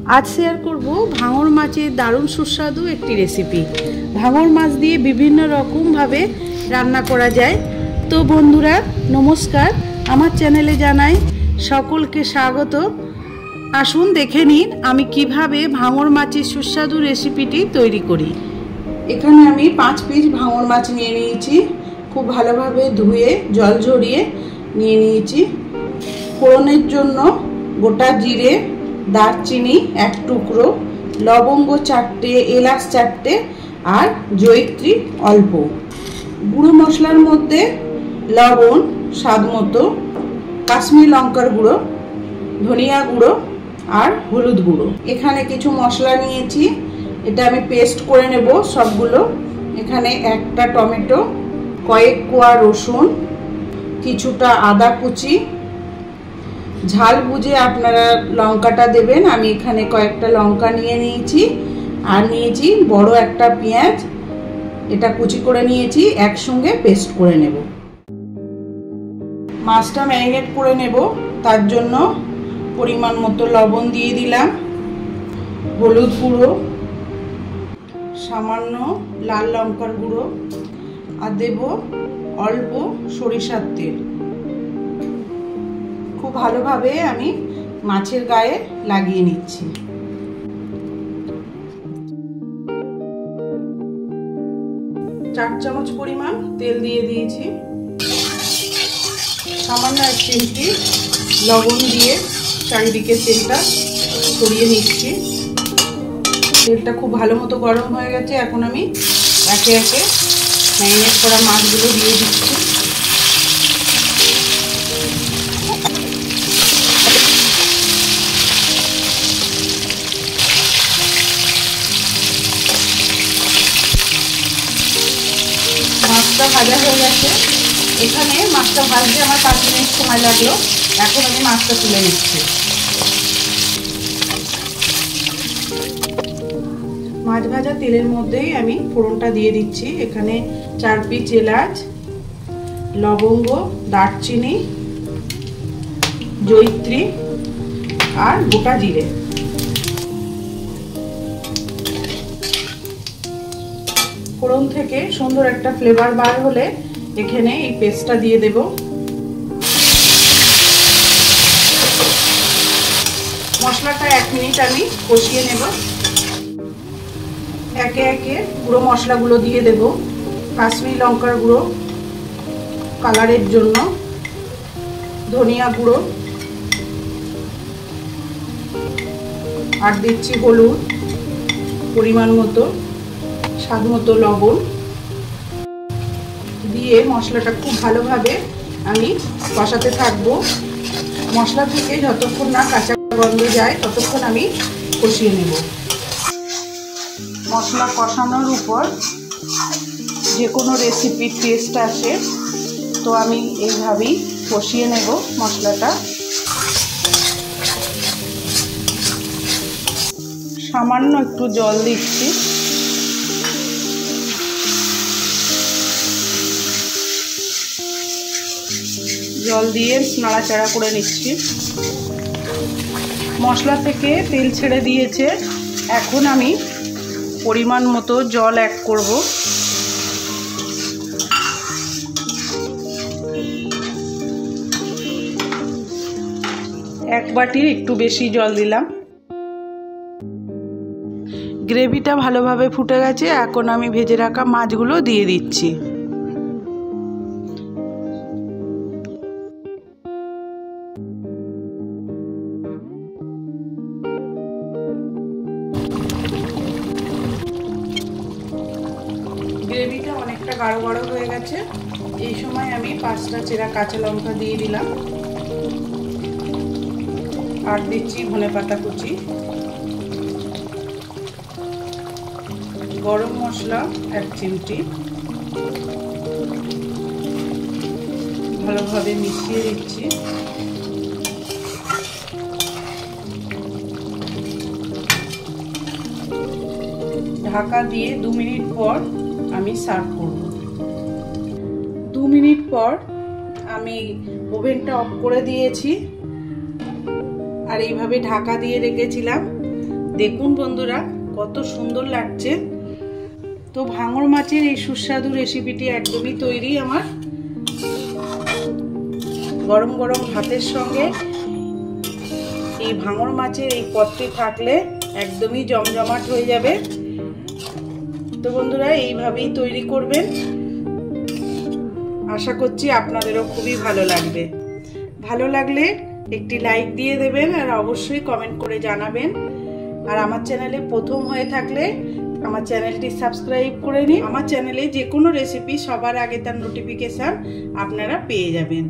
आज शेयर करब भांगर माछेर दारुण सुस्वादु एकटी रेसिपि। भांगर माछ दिए विभिन्न रकम भावे रान्ना करा जाए। तो बंधुरा नमस्कार, आमार चैनेले जानाई सकलके स्वागत। आसुन देखे निन आमी किभाबे भांगर माछेर सुस्वादु रेसिपिटी तैरी करी। एखाने आमी 5 पिस भांगर माछ निये निয়েছি। खूब भालोभाবে धुए जल झरिए निये निয়েছি। फोड़নের জন্য গোটা জিরে, दारचिनी एक टुकरो, लवंग 4टे, एलाच 4टे और जयित्री अल्प। गुड़ो मशलार मध्य लवण स्वादमतो, काश्मीर लंकार गुड़ो, धनिया गुड़ो और हलुद गुड़ो। एखाने किछु मशला निয়েছি, এটা আমি পেস্ট করে নেব সবগুলো। এখানে একটা টমেটো, কয়েক কোয়া রসুন, কিছুটা আদা কুচি, ঝাল বুঝে আপনারা লঙ্কাটা দেবেন। আমি এখানে কয়েকটা লঙ্কা নিয়ে নিয়েছি আর নিয়েছি বড় একটা পেঁয়াজ, এটা কুচি করে নিয়েছি, একসঙ্গে পেস্ট করে নেব। মাছটা ম্যারিনেট করে নেব, তার জন্য পরিমাণ মতো লবণ দিয়ে দিলাম, হলুদ গুঁড়ো, সামান্য লাল লঙ্কার গুঁড়ো আর দেব অল্প সরিষার তেল। খুব ভালোভাবে আমি মাছের গায়ে লাগিয়ে নিচ্ছি। চার চামচ পরিমাণ তেল দিয়ে দিয়েছি। সামান্য 1 চিমটি লবণ দিয়ে চারিদিকে তেলটা ছড়িয়ে নিচ্ছি। তেলটা খুব ভালো মতো গরম হয়ে গেছে। এখন আমি একে একে ম্যারিনেট করা মাছগুলো দিয়ে দিচ্ছি। মাছটা ভাজা হয়ে গেছে। এখানে মাছটা ভাজতে আমার 5 মিনিট সময় লাগলো। এখন আমি মাছটা তুলে নিচ্ছি। মাছ ভাজা তেলের মধ্যেই আমি ফোড়নটা দিয়ে দিচ্ছি। এখানে 4 পিস এলাচ, লবঙ্গ, দারচিনি, জয়িত্রী আর গোটা জিরে। ফোড়ন থেকে সুন্দর একটা ফ্লেভার বার হলে এখানে এই পেস্টটা দিয়ে দেব। মশলাটা 1 মিনিট আমি কষিয়ে নেব। একে একে গুঁড়ো মশলাগুলো দিয়ে দেব। কাশ্মীরি লঙ্কার গুঁড়ো কালারের জন্য, ধনিয়া গুঁড়ো আর দিচ্ছি হলুদ পরিমাণ মতো, স্বাদ মতো লবণ দিয়ে মশলাটা খুব ভালোভাবে আমি কষাতে থাকবো। মশলা থেকে যতক্ষণ না কাঁচা গন্ধ যায় ততক্ষণ আমি কষিয়ে নেব। মশলা কষানোর উপর যে কোনো রেসিপির টেস্ট আসে, তো আমি এইভাবেই কষিয়ে নেব মশলাটা। সামান্য একটু জল দিচ্ছি। জল দিয়ে নাড়াচাড়া করে নিচ্ছি। মশলা থেকে তেল ছেড়ে দিয়েছে। এখন আমি পরিমাণ মতো জল অ্যাড করব। 1 বাটির একটু বেশি জল দিলাম। গ্রেভিটা ভালোভাবে ফুটে গেছে। এখন আমি ভেজে রাখা মাছগুলো দিয়ে দিচ্ছি। গ্রেভিটা অনেকটা গাঢ় গাঢ় হয়ে গেছে। এই সময় আমি 5টা চেরা কাঁচা লঙ্কা দিয়ে দিলাম আর দিচ্ছি ধনেপাতা কুচি, গরম মশলা 1 চিমটি। ভালোভাবে মিশিয়ে দিচ্ছি। ঢাকা দিয়ে 2 মিনিট পর আমি সার্ভ করব। 2 মিনিট পর আমি ওভেনটা অফ করে দিয়েছি আর এইভাবে ঢাকা দিয়ে রেখেছিলাম। দেখুন বন্ধুরা কত সুন্দর লাগছে। তো ভাঙর মাছের এই সুস্বাদু রেসিপিটি একদমই তৈরি আমার। গরম গরম ভাতের সঙ্গে এই ভাঙর মাছের এই পদটি থাকলে একদমই জমজমাট হয়ে যাবে। তো বন্ধুরা এইভাবেই তৈরি করবেন, আশা করছি আপনাদেরও খুবই ভালো লাগবে। ভালো লাগলে একটি লাইক দিয়ে দেবেন আর অবশ্যই কমেন্ট করে জানাবেন। আর আমার চ্যানেলে প্রথম হয়ে থাকলে আমার চ্যানেলটি সাবস্ক্রাইব করে নিন। আমার চ্যানেলে যে কোনো রেসিপি সবার আগে তার নোটিফিকেশন আপনারা পেয়ে যাবেন।